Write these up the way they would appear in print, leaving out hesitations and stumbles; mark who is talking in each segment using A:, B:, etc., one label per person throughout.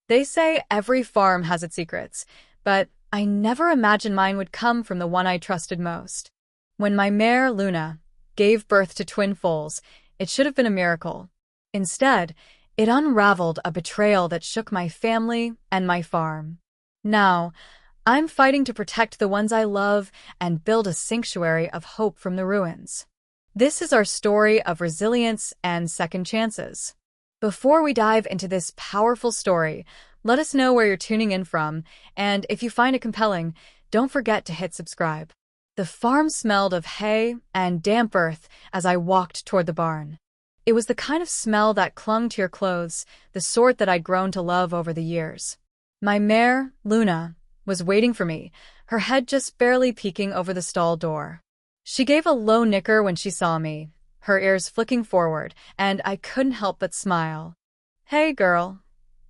A: They say every farm has its secrets, but I never imagined mine would come from the one I trusted most. When my mare, Luna, gave birth to twin foals, it should have been a miracle. Instead, it unraveled a betrayal that shook my family and my farm. Now, I'm fighting to protect the ones I love and build a sanctuary of hope from the ruins. This is our story of resilience and second chances. Before we dive into this powerful story, let us know where you're tuning in from, and if you find it compelling, don't forget to hit subscribe. The farm smelled of hay and damp earth as I walked toward the barn. It was the kind of smell that clung to your clothes, the sort that I'd grown to love over the years. My mare, Luna, was waiting for me, her head just barely peeking over the stall door. She gave a low nicker when she saw me, her ears flicking forward, and I couldn't help but smile. "Hey, girl,"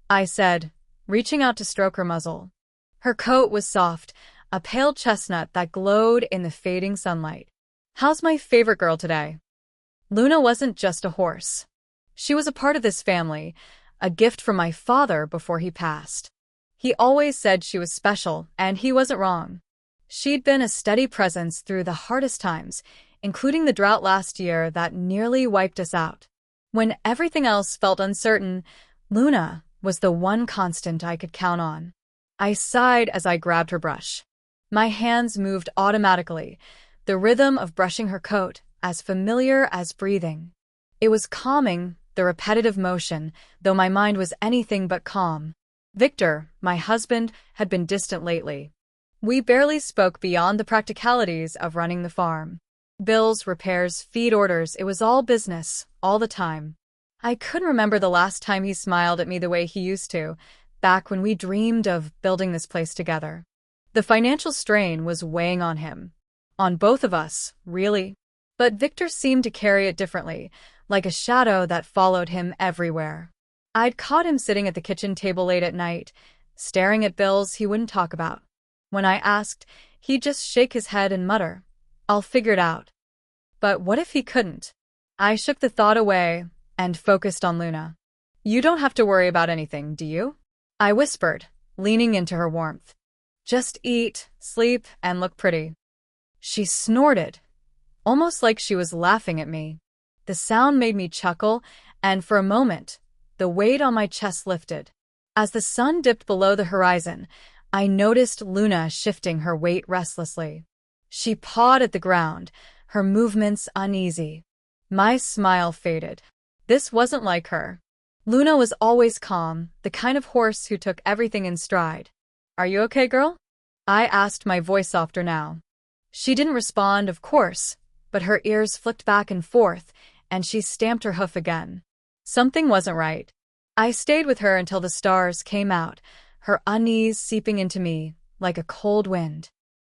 A: I said, reaching out to stroke her muzzle. Her coat was soft, a pale chestnut that glowed in the fading sunlight. "How's my favorite girl today?" Luna wasn't just a horse. She was a part of this family, a gift from my father before he passed. He always said she was special, and he wasn't wrong. She'd been a steady presence through the hardest times, including the drought last year that nearly wiped us out. When everything else felt uncertain, Luna was the one constant I could count on. I sighed as I grabbed her brush. My hands moved automatically, the rhythm of brushing her coat as familiar as breathing. It was calming, the repetitive motion, though my mind was anything but calm. Victor, my husband, had been distant lately. We barely spoke beyond the practicalities of running the farm. Bills, repairs, feed orders, it was all business, all the time. I couldn't remember the last time he smiled at me the way he used to, back when we dreamed of building this place together. The financial strain was weighing on him. On both of us, really. But Victor seemed to carry it differently, like a shadow that followed him everywhere. I'd caught him sitting at the kitchen table late at night, staring at bills he wouldn't talk about. When I asked, he'd just shake his head and mutter, "I'll figure it out." But what if he couldn't? I shook the thought away and focused on Luna. "You don't have to worry about anything, do you?" I whispered, leaning into her warmth. "Just eat, sleep, and look pretty." She snorted, almost like she was laughing at me. The sound made me chuckle, and for a moment, the weight on my chest lifted. As the sun dipped below the horizon, I noticed Luna shifting her weight restlessly. She pawed at the ground, her movements uneasy. My smile faded. This wasn't like her. Luna was always calm, the kind of horse who took everything in stride. "Are you okay, girl?" I asked, my voice softer now. She didn't respond, of course, but her ears flicked back and forth, and she stamped her hoof again. Something wasn't right. I stayed with her until the stars came out, her unease seeping into me like a cold wind.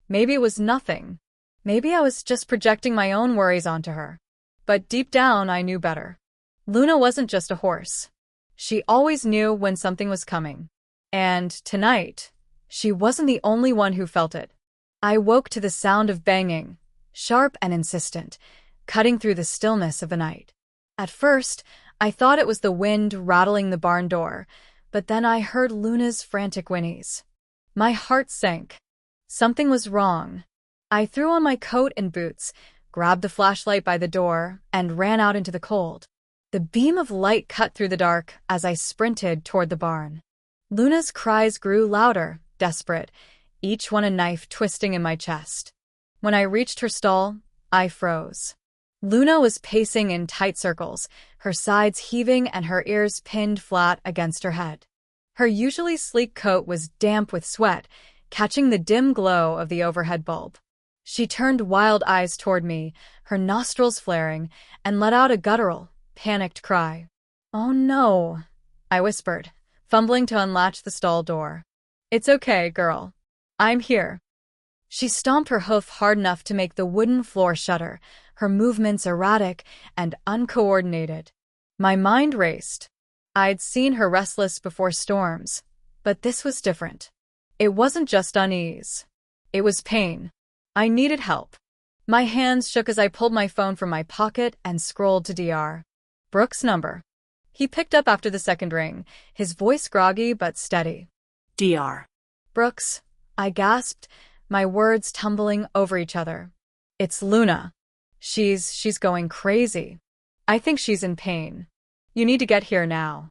A: Maybe it was nothing. Maybe I was just projecting my own worries onto her. But deep down, I knew better. Luna wasn't just a horse. She always knew when something was coming. And tonight, she wasn't the only one who felt it. I woke to the sound of banging, sharp and insistent, cutting through the stillness of the night. At first, I thought it was the wind rattling the barn door, but then I heard Luna's frantic whinnies. My heart sank. Something was wrong. I threw on my coat and boots, grabbed the flashlight by the door, and ran out into the cold. The beam of light cut through the dark as I sprinted toward the barn. Luna's cries grew louder, desperate, each one a knife twisting in my chest. When I reached her stall, I froze. Luna was pacing in tight circles, her sides heaving and her ears pinned flat against her head. Her usually sleek coat was damp with sweat, catching the dim glow of the overhead bulb. She turned wild eyes toward me, her nostrils flaring, and let out a guttural, panicked cry. "Oh no," I whispered, fumbling to unlatch the stall door. "It's okay, girl. I'm here." She stomped her hoof hard enough to make the wooden floor shudder, her movements erratic and uncoordinated. My mind raced. I'd seen her restless before storms, but this was different. It wasn't just unease. It was pain. I needed help. My hands shook as I pulled my phone from my pocket and scrolled to DR. Brooke's number. He picked up after the second ring, his voice groggy but steady.
B: Dr.
A: Brooks, I gasped, my words tumbling over each other. It's Luna. She's going crazy. I think she's in pain. You need to get here now.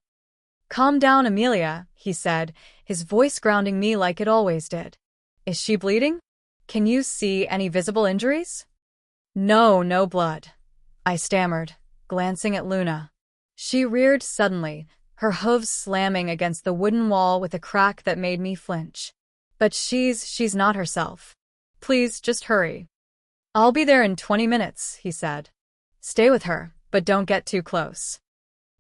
A: Calm down, Amelia, he said, his voice grounding me like it always did. Is she bleeding? Can you see any visible injuries? No, no blood, I stammered, glancing at Luna. She reared suddenly, her hooves slamming against the wooden wall with a crack that made me flinch. But she's not herself. Please, just hurry. I'll be there in 20 minutes, he said. Stay with her, but don't get too close.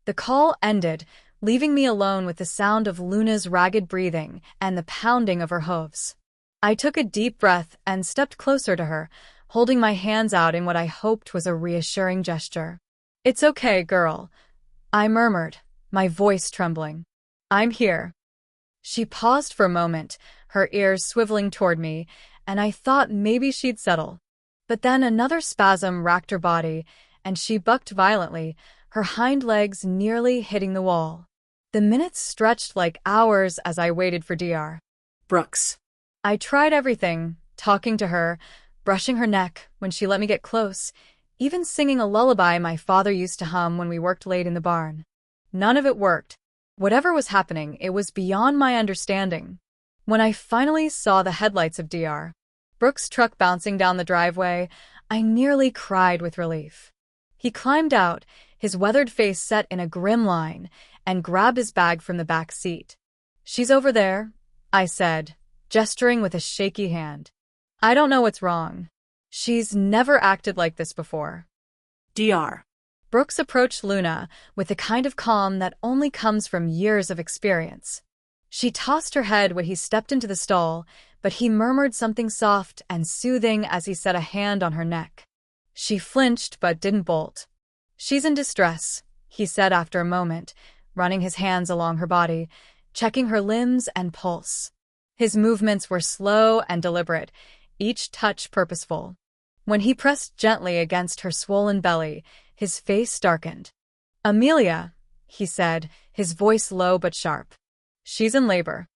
A: The call ended, leaving me alone with the sound of Luna's ragged breathing and the pounding of her hooves. I took a deep breath and stepped closer to her, holding my hands out in what I hoped was a reassuring gesture. It's okay, girl, I murmured, my voice trembling. I'm here. She paused for a moment, her ears swiveling toward me, and I thought maybe she'd settle. But then another spasm racked her body, and she bucked violently, her hind legs nearly hitting the wall. The minutes stretched like hours as I waited for Dr.
B: Brooks.
A: I tried everything, talking to her, brushing her neck when she let me get close, even singing a lullaby my father used to hum when we worked late in the barn. None of it worked. Whatever was happening, it was beyond my understanding. When I finally saw the headlights of Dr. Brooks' truck bouncing down the driveway, I nearly cried with relief. He climbed out, his weathered face set in a grim line, and grabbed his bag from the back seat. She's over there, I said, gesturing with a shaky hand. I don't know what's wrong. She's never acted like this before.
B: Dr.
A: Brooks approached Luna with the kind of calm that only comes from years of experience. She tossed her head when he stepped into the stall, but he murmured something soft and soothing as he set a hand on her neck. She flinched but didn't bolt. She's in distress, he said after a moment, running his hands along her body, checking her limbs and pulse. His movements were slow and deliberate, each touch purposeful. When he pressed gently against her swollen belly, his face darkened. Amelia, he said, his voice low but sharp. She's in labor.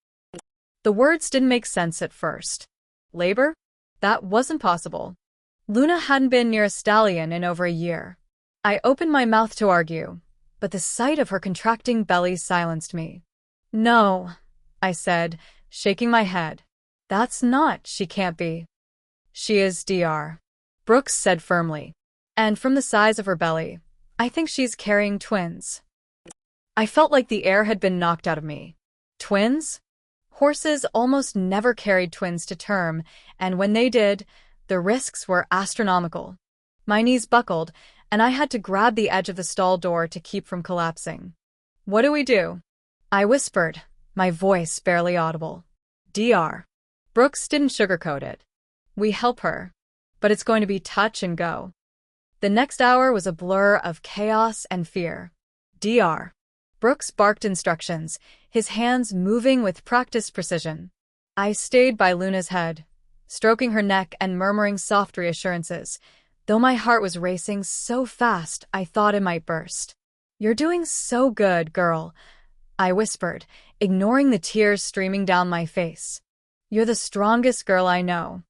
A: The words didn't make sense at first. Labor? That wasn't possible. Luna hadn't been near a stallion in over a year. I opened my mouth to argue, but the sight of her contracting belly silenced me. No, I said, shaking my head. That's not, she can't be. She is Dr. Brooks said firmly. And from the size of her belly, I think she's carrying twins. I felt like the air had been knocked out of me. Twins? Horses almost never carried twins to term, and when they did, the risks were astronomical. My knees buckled, and I had to grab the edge of the stall door to keep from collapsing. What do we do? I whispered, my voice barely audible. Dr. Brooks didn't sugarcoat it. We help her, but it's going to be touch and go. The next hour was a blur of chaos and fear. Dr. Brooks barked instructions, his hands moving with practiced precision. I stayed by Luna's head, stroking her neck and murmuring soft reassurances, though my heart was racing so fast I thought it might burst. You're doing so good, girl, I whispered, ignoring the tears streaming down my face. You're the strongest girl I know.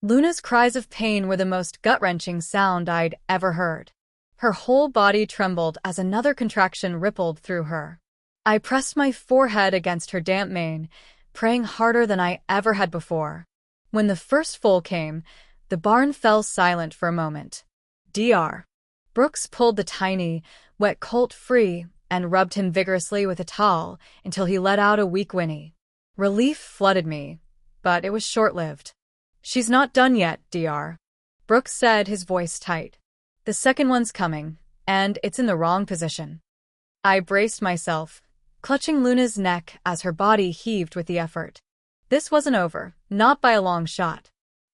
A: Luna's cries of pain were the most gut-wrenching sound I'd ever heard. Her whole body trembled as another contraction rippled through her. I pressed my forehead against her damp mane, praying harder than I ever had before. When the first foal came, the barn fell silent for a moment. Dr. Brooks pulled the tiny, wet colt free and rubbed him vigorously with a towel until he let out a weak whinny. Relief flooded me, but it was short-lived. She's not done yet, Dr. Brooks said, his voice tight. The second one's coming, and it's in the wrong position. I braced myself, clutching Luna's neck as her body heaved with the effort. This wasn't over, not by a long shot.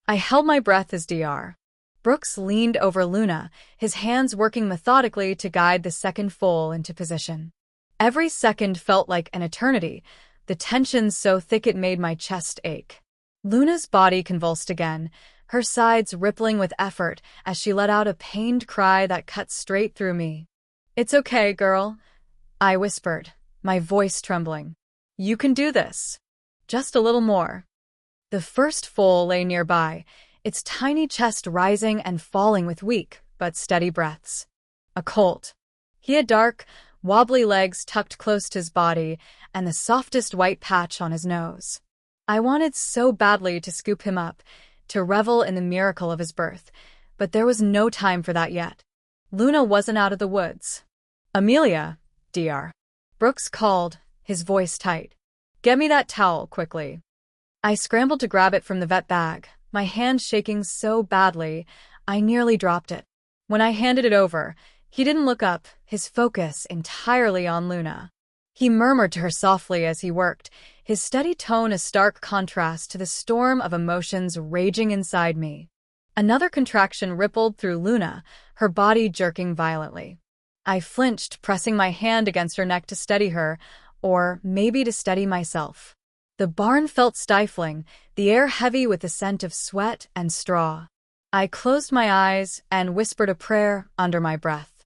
A: I held my breath as Dr. Brooks leaned over Luna, his hands working methodically to guide the second foal into position. Every second felt like an eternity, the tension so thick it made my chest ache. Luna's body convulsed again, her sides rippling with effort as she let out a pained cry that cut straight through me. It's okay, girl, I whispered, my voice trembling. You can do this. Just a little more. The first foal lay nearby, its tiny chest rising and falling with weak but steady breaths. A colt. He had dark, wobbly legs tucked close to his body and the softest white patch on his nose. I wanted so badly to scoop him up, to revel in the miracle of his birth, but there was no time for that yet. Luna wasn't out of the woods. Amelia, Dr. Brooks called, his voice tight. Get me that towel, quickly. I scrambled to grab it from the vet bag, my hand shaking so badly, I nearly dropped it. When I handed it over, he didn't look up, his focus entirely on Luna. He murmured to her softly as he worked, his steady tone a stark contrast to the storm of emotions raging inside me. Another contraction rippled through Luna, her body jerking violently. I flinched, pressing my hand against her neck to steady her, or maybe to steady myself. The barn felt stifling, the air heavy with the scent of sweat and straw. I closed my eyes and whispered a prayer under my breath.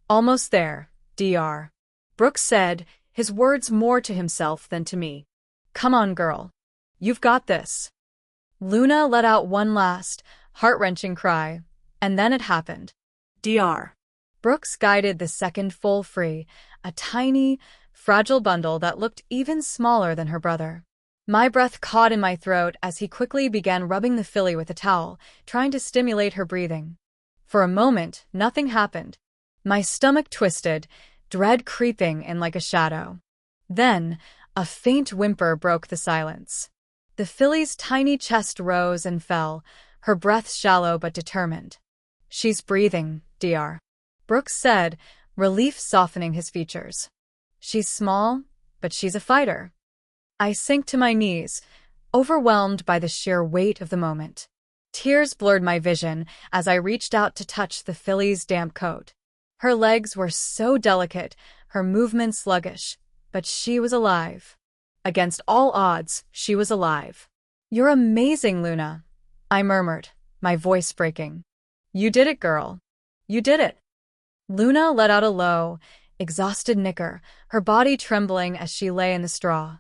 A: Almost there, Dr. Brooks said, his words more to himself than to me. Come on, girl. You've got this. Luna let out one last, heart-wrenching cry, and then it happened.
B: Dr.
A: Brooks guided the second foal free, a tiny, fragile bundle that looked even smaller than her brother. My breath caught in my throat as he quickly began rubbing the filly with a towel, trying to stimulate her breathing. For a moment, nothing happened. My stomach twisted, dread creeping in like a shadow. Then, a faint whimper broke the silence. The filly's tiny chest rose and fell, her breath shallow but determined. She's breathing, Dr. Brooks said, relief softening his features. She's small, but she's a fighter. I sank to my knees, overwhelmed by the sheer weight of the moment. Tears blurred my vision as I reached out to touch the filly's damp coat. Her legs were so delicate, her movements sluggish, but she was alive. Against all odds, she was alive. You're amazing, Luna, I murmured, my voice breaking. You did it, girl. You did it. Luna let out a low, exhausted nicker, her body trembling as she lay in the straw.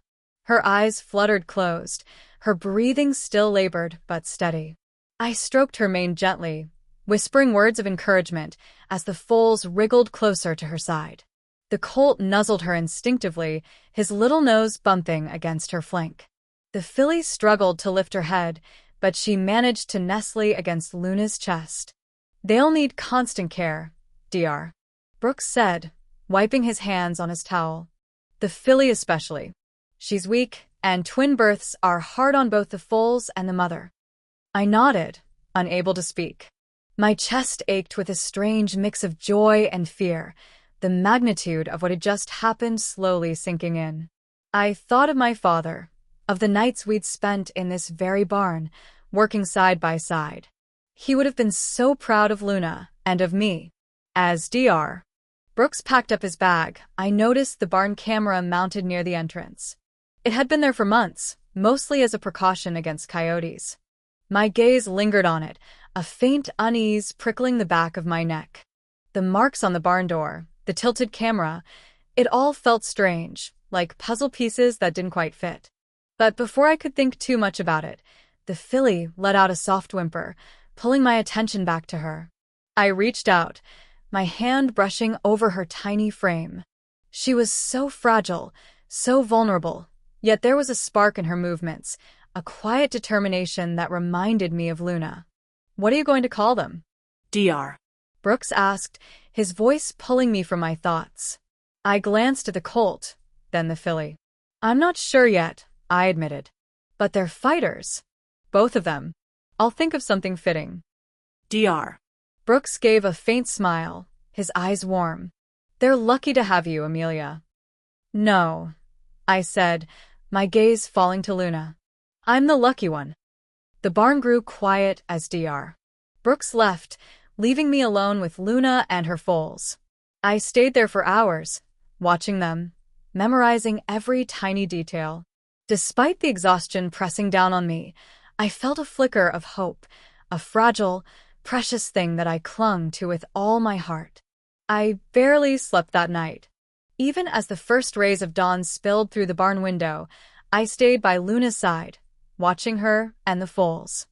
A: Her eyes fluttered closed, her breathing still labored but steady. I stroked her mane gently, whispering words of encouragement as the foals wriggled closer to her side. The colt nuzzled her instinctively, his little nose bumping against her flank. The filly struggled to lift her head, but she managed to nestle against Luna's chest. They'll need constant care, Dr. Brooks said, wiping his hands on his towel. The filly especially. She's weak, and twin births are hard on both the foals and the mother. I nodded, unable to speak. My chest ached with a strange mix of joy and fear, the magnitude of what had just happened slowly sinking in. I thought of my father, of the nights we'd spent in this very barn, working side by side. He would have been so proud of Luna and of me. As Dr. Brooks packed up his bag, I noticed the barn camera mounted near the entrance. It had been there for months, mostly as a precaution against coyotes. My gaze lingered on it, a faint unease prickling the back of my neck. The marks on the barn door, the tilted camera, it all felt strange, like puzzle pieces that didn't quite fit. But before I could think too much about it, the filly let out a soft whimper, pulling my attention back to her. I reached out, my hand brushing over her tiny frame. She was so fragile, so vulnerable, yet there was a spark in her movements, a quiet determination that reminded me of Luna. What are you going to call them?
B: Dr.
A: Brooks asked, his voice pulling me from my thoughts. I glanced at the colt, then the filly. I'm not sure yet, I admitted. But they're fighters. Both of them. I'll think of something fitting.
B: Dr.
A: Brooks gave a faint smile, his eyes warm. They're lucky to have you, Amelia. No, I said, my gaze falling to Luna. I'm the lucky one. The barn grew quiet as Dr. Brooks left, leaving me alone with Luna and her foals. I stayed there for hours, watching them, memorizing every tiny detail. Despite the exhaustion pressing down on me, I felt a flicker of hope, a fragile, precious thing that I clung to with all my heart. I barely slept that night. Even as the first rays of dawn spilled through the barn window, I stayed by Luna's side, watching her and the foals.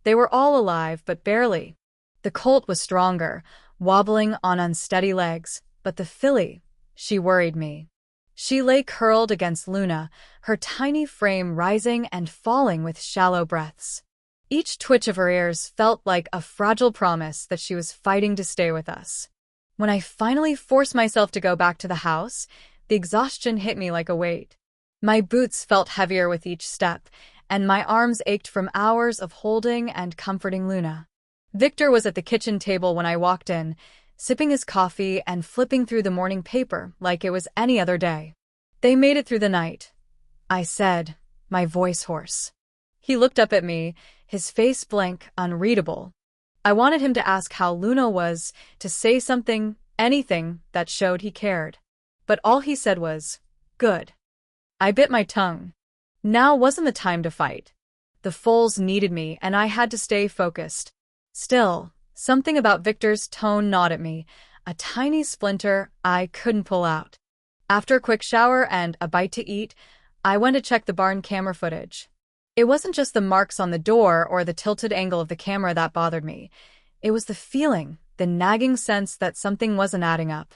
A: They were all alive, but barely. The colt was stronger, wobbling on unsteady legs, but the filly, she worried me. She lay curled against Luna, her tiny frame rising and falling with shallow breaths. Each twitch of her ears felt like a fragile promise that she was fighting to stay with us. When I finally forced myself to go back to the house, the exhaustion hit me like a weight. My boots felt heavier with each step, and my arms ached from hours of holding and comforting Luna. Victor was at the kitchen table when I walked in, sipping his coffee and flipping through the morning paper like it was any other day. "They made it through the night," I said, my voice hoarse. He looked up at me, his face blank, unreadable. I wanted him to ask how Luna was, to say something, anything that showed he cared. But all he said was, "Good." I bit my tongue. Now wasn't the time to fight. The foals needed me, and I had to stay focused. Still, something about Victor's tone gnawed at me, a tiny splinter I couldn't pull out. After a quick shower and a bite to eat, I went to check the barn camera footage. It wasn't just the marks on the door or the tilted angle of the camera that bothered me. It was the feeling, the nagging sense that something wasn't adding up.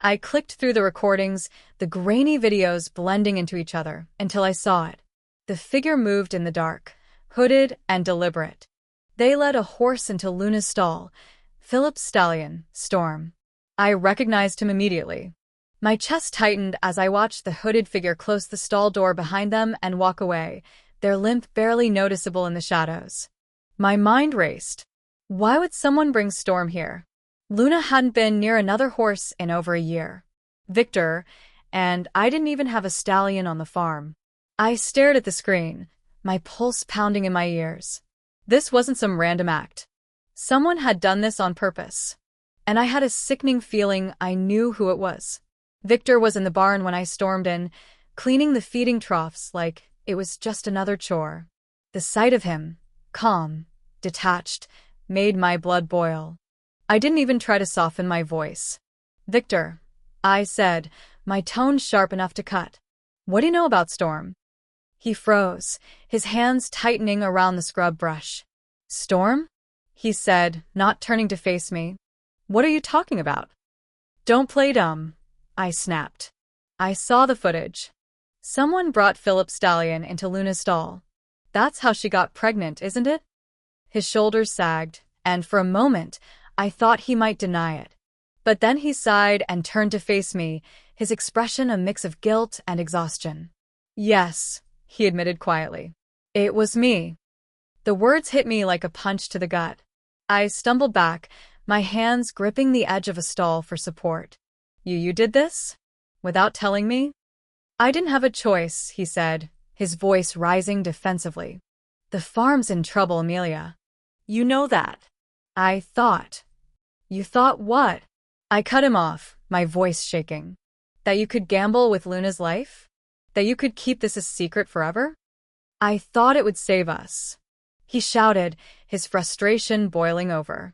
A: I clicked through the recordings, the grainy videos blending into each other, until I saw it. The figure moved in the dark, hooded and deliberate. They led a horse into Luna's stall, Philip's stallion, Storm. I recognized him immediately. My chest tightened as I watched the hooded figure close the stall door behind them and walk away, their limp barely noticeable in the shadows. My mind raced. Why would someone bring Storm here? Luna hadn't been near another horse in over a year. Victor, and I didn't even have a stallion on the farm. I stared at the screen, my pulse pounding in my ears. This wasn't some random act. Someone had done this on purpose. And I had a sickening feeling I knew who it was. Victor was in the barn when I stormed in, cleaning the feeding troughs like it was just another chore. The sight of him, calm, detached, made my blood boil. I didn't even try to soften my voice. "Victor," I said, my tone sharp enough to cut. "What do you know about Storm?" He froze, his hands tightening around the scrub brush. "Storm?" he said, not turning to face me. "What are you talking about?" "Don't play dumb," I snapped. "I saw the footage. Someone brought Philip's stallion into Luna's stall. That's how she got pregnant, isn't it?" His shoulders sagged, and for a moment, I thought he might deny it. But then he sighed and turned to face me, his expression a mix of guilt and exhaustion. "Yes," he admitted quietly. "It was me." The words hit me like a punch to the gut. I stumbled back, my hands gripping the edge of a stall for support. You did this? Without telling me?" "I didn't have a choice," he said, his voice rising defensively. "The farm's in trouble, Amelia. You know that." I thought. "You thought what?" I cut him off, my voice shaking. "That you could gamble with Luna's life? That you could keep this a secret forever? I thought it would save us." He shouted, his frustration boiling over.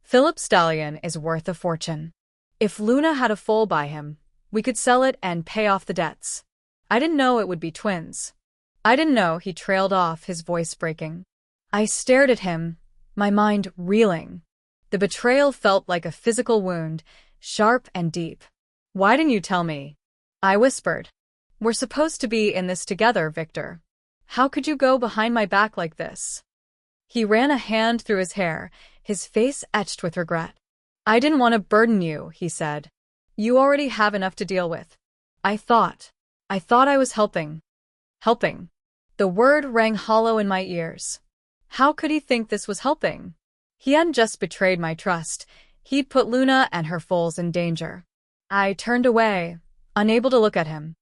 A: "Philip's stallion is worth a fortune. If Luna had a foal by him, we could sell it and pay off the debts. I didn't know it would be twins." "I didn't know," he trailed off, his voice breaking. I stared at him, my mind reeling. The betrayal felt like a physical wound, sharp and deep. "Why didn't you tell me?" I whispered. "We're supposed to be in this together, Victor. How could you go behind my back like this?" He ran a hand through his hair, his face etched with regret. "I didn't want to burden you," he said. "You already have enough to deal with." I thought I was helping. Helping. The word rang hollow in my ears. How could he think this was helping? He hadn't just betrayed my trust. He'd put Luna and her foals in danger. I turned away, unable to look at him.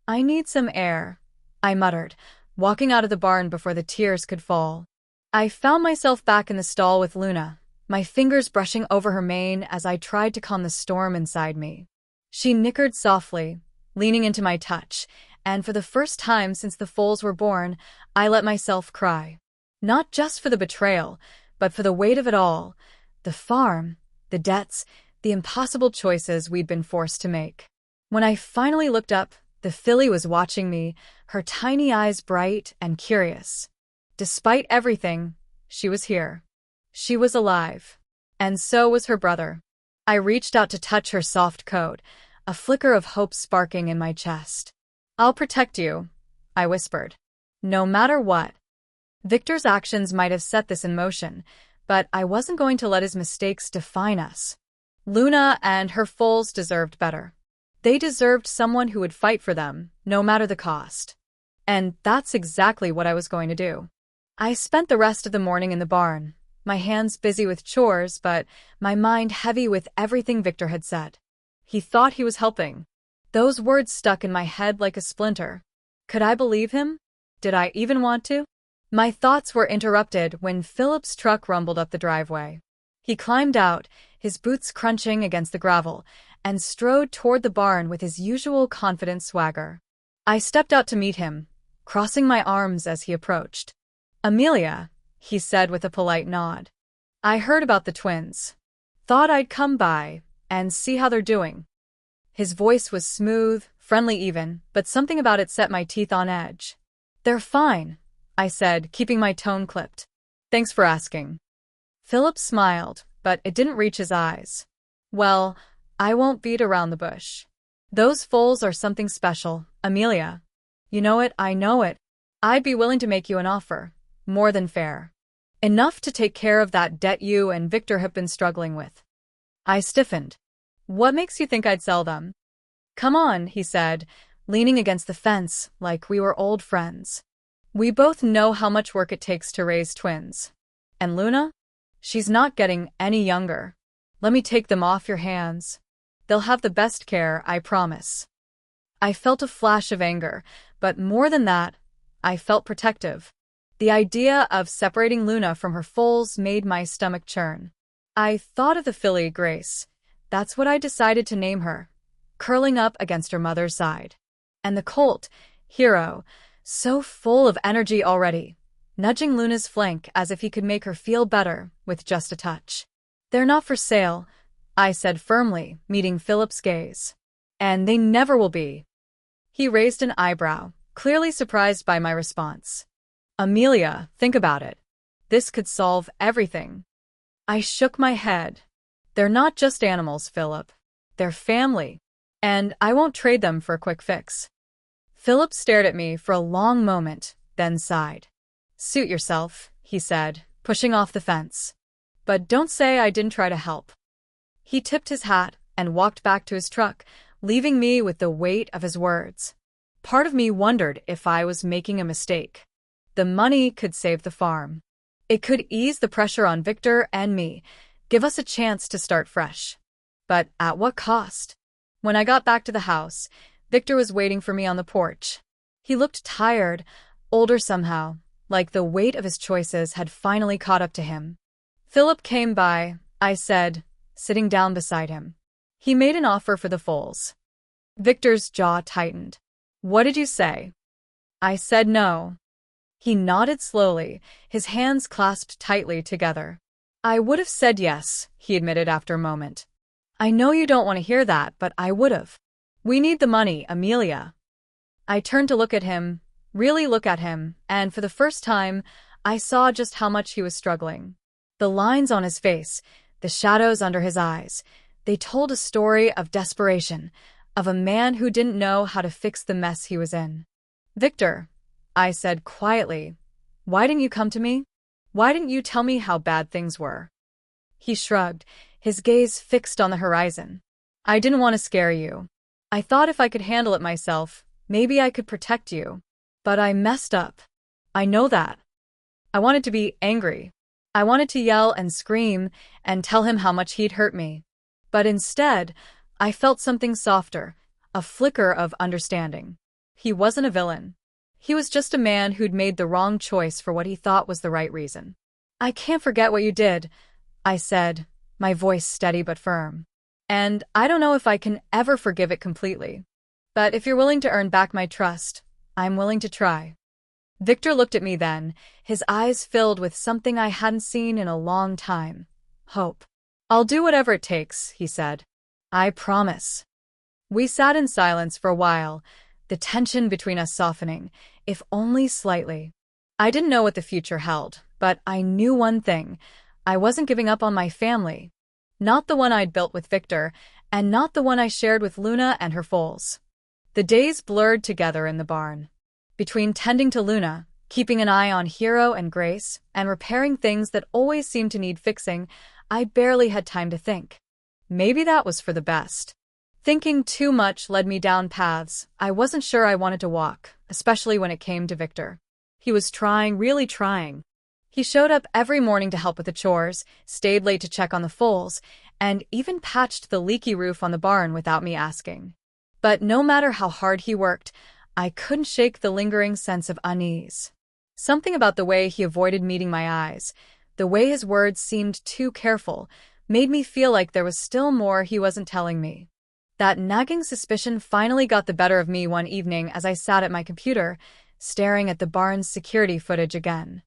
A: "I need some air," I muttered, walking out of the barn before the tears could fall. I found myself back in the stall with Luna, my fingers brushing over her mane as I tried to calm the storm inside me. She nickered softly, leaning into my touch, and for the first time since the foals were born, I let myself cry. Not just for the betrayal, but for the weight of it all, the farm, the debts, the impossible choices we'd been forced to make. When I finally looked up, the filly was watching me, her tiny eyes bright and curious. Despite everything, she was here. She was alive. And so was her brother. I reached out to touch her soft coat, a flicker of hope sparking in my chest. "I'll protect you," I whispered. "No matter what." Victor's actions might have set this in motion, but I wasn't going to let his mistakes define us. Luna and her foals deserved better. They deserved someone who would fight for them, no matter the cost. And that's exactly what I was going to do. I spent the rest of the morning in the barn, my hands busy with chores, but my mind heavy with everything Victor had said. He thought he was helping. Those words stuck in my head like a splinter. Could I believe him? Did I even want to? My thoughts were interrupted when Philip's truck rumbled up the driveway. He climbed out, his boots crunching against the gravel, and strode toward the barn with his usual confident swagger. I stepped out to meet him, crossing my arms as he approached. "Amelia," he said with a polite nod. "I heard about the twins. Thought I'd come by and see how they're doing." His voice was smooth, friendly even, but something about it set my teeth on edge. "They're fine," I said, keeping my tone clipped. "Thanks for asking." Philip smiled, but it didn't reach his eyes. "Well, I won't beat around the bush. Those foals are something special, Amelia. You know it, I know it. I'd be willing to make you an offer. More than fair. Enough to take care of that debt you and Victor have been struggling with." I stiffened. "What makes you think I'd sell them?" "Come on," he said, leaning against the fence like we were old friends. "We both know how much work it takes to raise twins. And Luna? She's not getting any younger. Let me take them off your hands. They'll have the best care, I promise." I felt a flash of anger, but more than that, I felt protective. The idea of separating Luna from her foals made my stomach churn. I thought of the filly, Grace. That's what I decided to name her, curling up against her mother's side. And the colt, Hero, so full of energy already, nudging Luna's flank as if he could make her feel better with just a touch. "They're not for sale," I said firmly, meeting Philip's gaze. "And they never will be." He raised an eyebrow, clearly surprised by my response. "Amelia, think about it. This could solve everything." I shook my head. "They're not just animals, Philip. They're family. And I won't trade them for a quick fix." Philip stared at me for a long moment, then sighed. "Suit yourself," he said, pushing off the fence. "But don't say I didn't try to help." He tipped his hat and walked back to his truck, leaving me with the weight of his words. Part of me wondered if I was making a mistake. The money could save the farm. It could ease the pressure on Victor and me, give us a chance to start fresh. But at what cost? When I got back to the house, Victor was waiting for me on the porch. He looked tired, older somehow, like the weight of his choices had finally caught up to him. "Philip came by," I said, sitting down beside him. "He made an offer for the foals." Victor's jaw tightened. "What did you say?" I said no. He nodded slowly, his hands clasped tightly together. "I would have said yes," he admitted after a moment. "I know you don't want to hear that, but I would have. We need the money, Amelia." I turned to look at him, really look at him, and for the first time, I saw just how much he was struggling. The lines on his face, the shadows under his eyes, they told a story of desperation, of a man who didn't know how to fix the mess he was in. "Victor," I said quietly, "why didn't you come to me? Why didn't you tell me how bad things were?" He shrugged, his gaze fixed on the horizon. "I didn't want to scare you. I thought if I could handle it myself, maybe I could protect you. But I messed up. I know that. I wanted to be angry. I wanted to yell and scream and tell him how much he'd hurt me. But instead, I felt something softer, a flicker of understanding. He wasn't a villain. He was just a man who'd made the wrong choice for what he thought was the right reason." "I can't forget what you did," I said, my voice steady but firm. "And I don't know if I can ever forgive it completely. But if you're willing to earn back my trust, I'm willing to try." Victor looked at me then, his eyes filled with something I hadn't seen in a long time. Hope. "I'll do whatever it takes," he said. "I promise." We sat in silence for a while, the tension between us softening, if only slightly. I didn't know what the future held, but I knew one thing. I wasn't giving up on my family. Not the one I'd built with Victor, and not the one I shared with Luna and her foals. The days blurred together in the barn. Between tending to Luna, keeping an eye on Hero and Grace, and repairing things that always seemed to need fixing, I barely had time to think. Maybe that was for the best. Thinking too much led me down paths I wasn't sure I wanted to walk, especially when it came to Victor. He was trying, really trying. He showed up every morning to help with the chores, stayed late to check on the foals, and even patched the leaky roof on the barn without me asking. But no matter how hard he worked, I couldn't shake the lingering sense of unease. Something about the way he avoided meeting my eyes, the way his words seemed too careful, made me feel like there was still more he wasn't telling me. That nagging suspicion finally got the better of me one evening as I sat at my computer, staring at the barn's security footage again.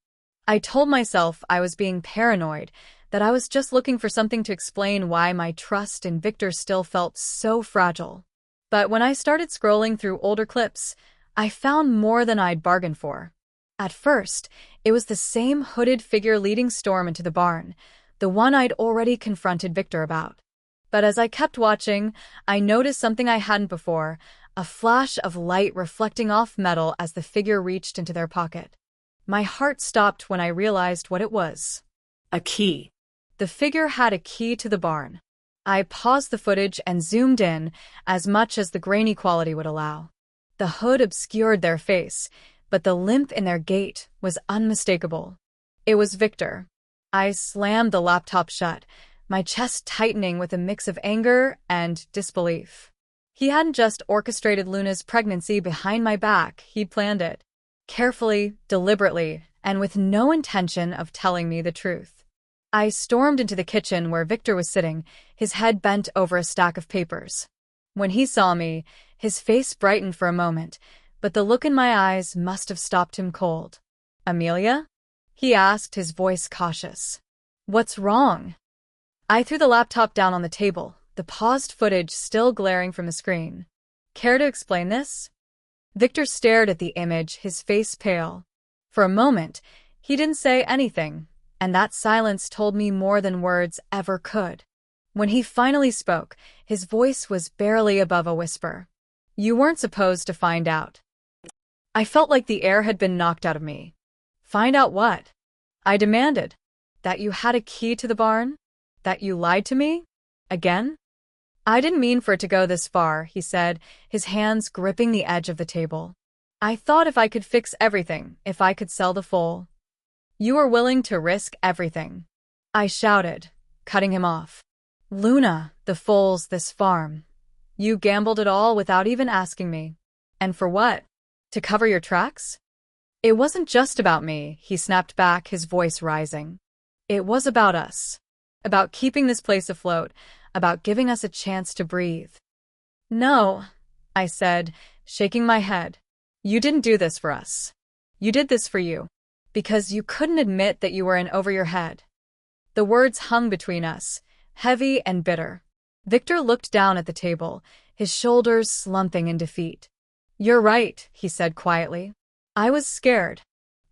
A: I told myself I was being paranoid, that I was just looking for something to explain why my trust in Victor still felt so fragile. But when I started scrolling through older clips, I found more than I'd bargained for. At first, it was the same hooded figure leading Storm into the barn, the one I'd already confronted Victor about. But as I kept watching, I noticed something I hadn't before, a flash of light reflecting off metal as the figure reached into their pocket. My heart stopped when I realized what it was.
B: A key.
A: The figure had a key to the barn. I paused the footage and zoomed in, as much as the grainy quality would allow. The hood obscured their face, but the limp in their gait was unmistakable. It was Victor. I slammed the laptop shut, my chest tightening with a mix of anger and disbelief. He hadn't just orchestrated Luna's pregnancy behind my back, he'd planned it. Carefully, deliberately, and with no intention of telling me the truth. I stormed into the kitchen where Victor was sitting, his head bent over a stack of papers. When he saw me, his face brightened for a moment, but the look in my eyes must have stopped him cold. "Amelia?" he asked, his voice cautious. "What's wrong?" I threw the laptop down on the table, the paused footage still glaring from the screen. "Care to explain this?" Victor stared at the image, his face pale. For a moment, he didn't say anything, and that silence told me more than words ever could. When he finally spoke, his voice was barely above a whisper. "You weren't supposed to find out." I felt like the air had been knocked out of me. "Find out what?" I demanded. "That you had a key to the barn? That you lied to me? Again?" "I didn't mean for it to go this far," he said, his hands gripping the edge of the table. "I thought if I could fix everything, if I could sell the foal." "You were willing to risk everything," I shouted, cutting him off. "Luna, the foals, this farm. You gambled it all without even asking me. And for what? To cover your tracks?" "It wasn't just about me," he snapped back, his voice rising. "It was about us. About keeping this place afloat, about giving us a chance to breathe." "No," I said, shaking my head. "You didn't do this for us. You did this for you. Because you couldn't admit that you were in over your head." The words hung between us, heavy and bitter. Victor looked down at the table, his shoulders slumping in defeat. "You're right," he said quietly. "I was scared.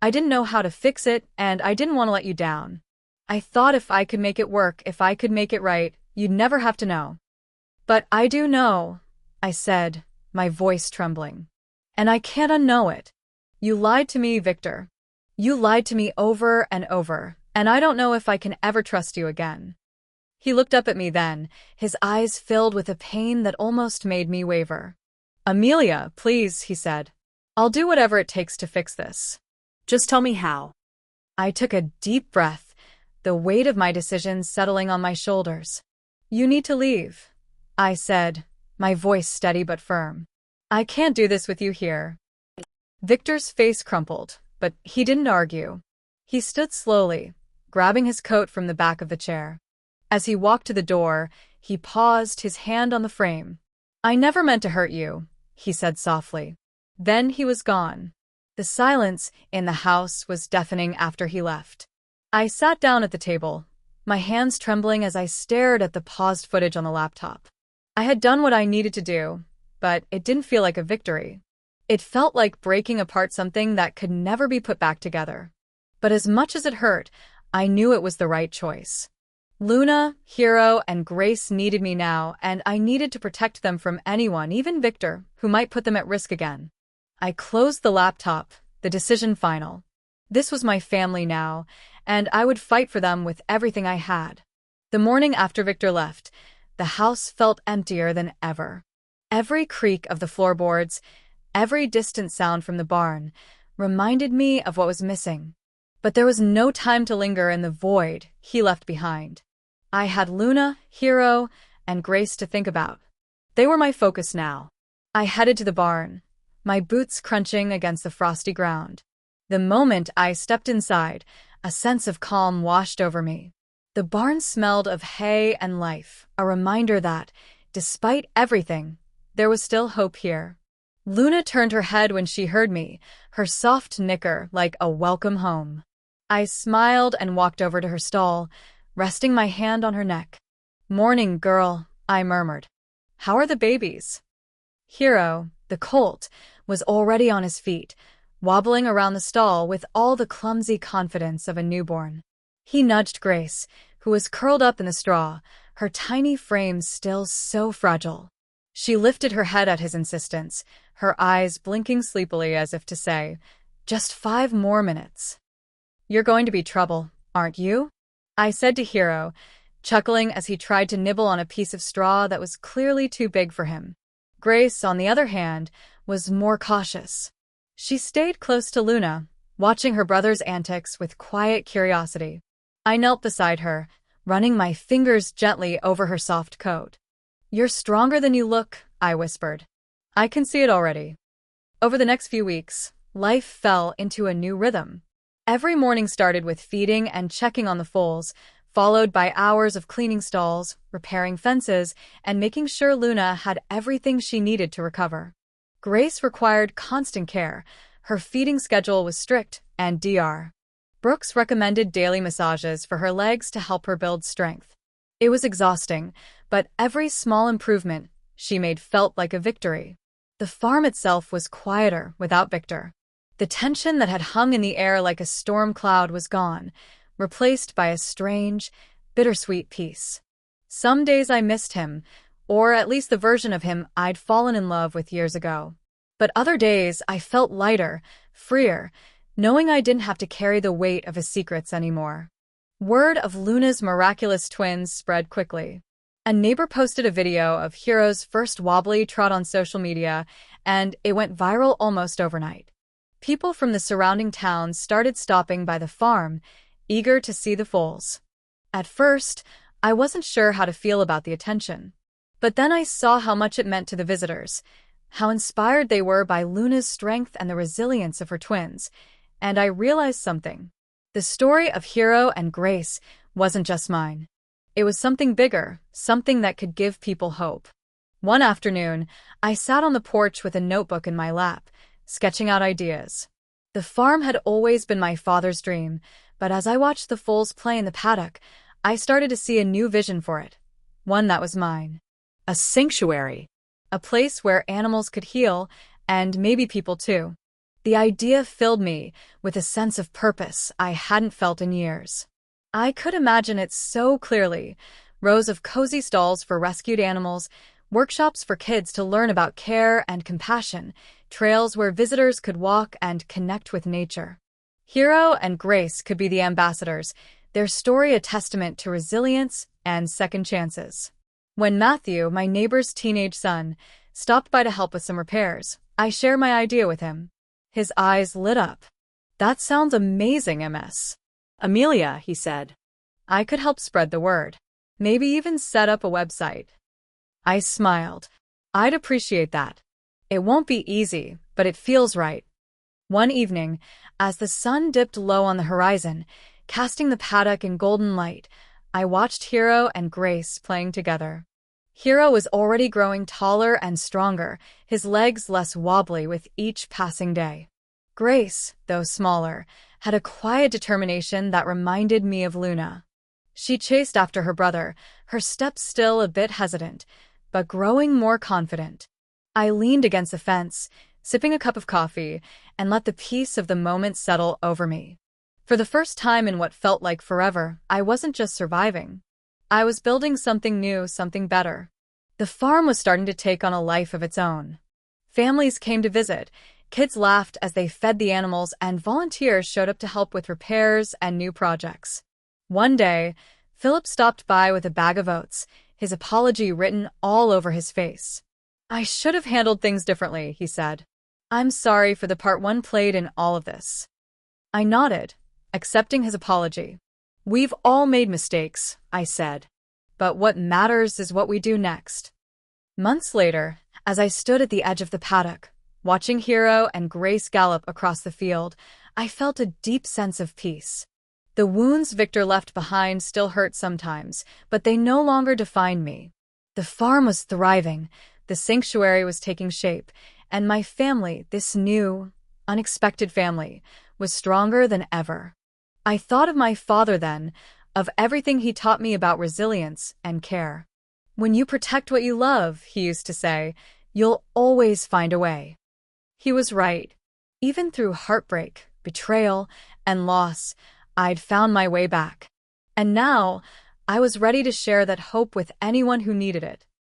A: I didn't know how to fix it, and I didn't want to let you down. I thought if I could make it work, if I could make it right, you'd never have to know." "But I do know," I said, my voice trembling. "And I can't unknow it. You lied to me, Victor. You lied to me over and over, and I don't know if I can ever trust you again." He looked up at me then, his eyes filled with a pain that almost made me waver. "Amelia, please," he said. "I'll do whatever it takes to fix this.
B: Just tell me how."
A: I took a deep breath, the weight of my decision settling on my shoulders. "You need to leave," I said, my voice steady but firm. "I can't do this with you here." Victor's face crumpled, but he didn't argue. He stood slowly, grabbing his coat from the back of the chair. As he walked to the door, he paused, his hand on the frame. "I never meant to hurt you," he said softly. Then he was gone. The silence in the house was deafening after he left. I sat down at the table, my hands trembling as I stared at the paused footage on the laptop. I had done what I needed to do, but it didn't feel like a victory. It felt like breaking apart something that could never be put back together. But as much as it hurt, I knew it was the right choice. Luna, Hero, and Grace needed me now, and I needed to protect them from anyone, even Victor, who might put them at risk again. I closed the laptop, the decision final. This was my family now, and I would fight for them with everything I had. The morning after Victor left, the house felt emptier than ever. Every creak of the floorboards, every distant sound from the barn, reminded me of what was missing. But there was no time to linger in the void he left behind. I had Luna, Hero, and Grace to think about. They were my focus now. I headed to the barn, my boots crunching against the frosty ground. The moment I stepped inside, a sense of calm washed over me. The barn smelled of hay and life, a reminder that, despite everything, there was still hope here. Luna turned her head when she heard me, her soft nicker like a welcome home. I smiled and walked over to her stall, resting my hand on her neck. "Morning, girl," I murmured. "How are the babies?" Hero, the colt, was already on his feet, wobbling around the stall with all the clumsy confidence of a newborn. He nudged Grace, who was curled up in the straw, her tiny frame still so fragile. She lifted her head at his insistence, her eyes blinking sleepily as if to say, "Just 5 more minutes." "You're going to be trouble, aren't you?" I said to Hero, chuckling as he tried to nibble on a piece of straw that was clearly too big for him. Grace, on the other hand, was more cautious. She stayed close to Luna, watching her brother's antics with quiet curiosity. I knelt beside her, running my fingers gently over her soft coat. "You're stronger than you look," I whispered. "I can see it already." Over the next few weeks, life fell into a new rhythm. Every morning started with feeding and checking on the foals, followed by hours of cleaning stalls, repairing fences, and making sure Luna had everything she needed to recover. Grace required constant care. Her feeding schedule was strict, and Dr. Brooks recommended daily massages for her legs to help her build strength. It was exhausting, but every small improvement she made felt like a victory. The farm itself was quieter without Victor. The tension that had hung in the air like a storm cloud was gone, replaced by a strange, bittersweet peace. Some days I missed him, or at least the version of him I'd fallen in love with years ago. But other days I felt lighter, freer, knowing I didn't have to carry the weight of his secrets anymore. Word of Luna's miraculous twins spread quickly. A neighbor posted a video of Hero's first wobbly trot on social media, and it went viral almost overnight. People from the surrounding towns started stopping by the farm, eager to see the foals. At first, I wasn't sure how to feel about the attention. But then I saw how much it meant to the visitors, how inspired they were by Luna's strength and the resilience of her twins, and I realized something. The story of Hero and Grace wasn't just mine. It was something bigger, something that could give people hope. One afternoon, I sat on the porch with a notebook in my lap, sketching out ideas. The farm had always been my father's dream, but as I watched the foals play in the paddock, I started to see a new vision for it, one that was mine.
B: A sanctuary.
A: A place where animals could heal, and maybe people too. The idea filled me with a sense of purpose I hadn't felt in years. I could imagine it so clearly: rows of cozy stalls for rescued animals, workshops for kids to learn about care and compassion, trails where visitors could walk and connect with nature. Hero and Grace could be the ambassadors, their story a testament to resilience and second chances. When Matthew, my neighbor's teenage son, stopped by to help with some repairs, I shared my idea with him. His eyes lit up. "That sounds amazing, MS."
B: "Amelia," he said.
A: "I could help spread the word. Maybe even set up a website." I smiled. "I'd appreciate that. It won't be easy, but it feels right." One evening, as the sun dipped low on the horizon, casting the paddock in golden light, I watched Hero and Grace playing together. Hero was already growing taller and stronger, his legs less wobbly with each passing day. Grace, though smaller, had a quiet determination that reminded me of Luna. She chased after her brother, her steps still a bit hesitant, but growing more confident. I leaned against the fence, sipping a cup of coffee, and let the peace of the moment settle over me. For the first time in what felt like forever, I wasn't just surviving. I was building something new, something better. The farm was starting to take on a life of its own. Families came to visit, kids laughed as they fed the animals, and volunteers showed up to help with repairs and new projects. One day, Philip stopped by with a bag of oats, his apology written all over his face. "I should have handled things differently," he said. "I'm sorry for the part one played in all of this." I nodded, accepting his apology. "We've all made mistakes," I said. "But what matters is what we do next." Months later, as I stood at the edge of the paddock, watching Hero and Grace gallop across the field, I felt a deep sense of peace. The wounds Victor left behind still hurt sometimes, but they no longer defined me. The farm was thriving, the sanctuary was taking shape, and my family, this new, unexpected family, was stronger than ever. I thought of my father then, of everything he taught me about resilience and care. "When you protect what you love," he used to say, "you'll always find a way." He was right. Even through heartbreak, betrayal, and loss, I'd found my way back. And now, I was ready to share that hope with anyone who needed it.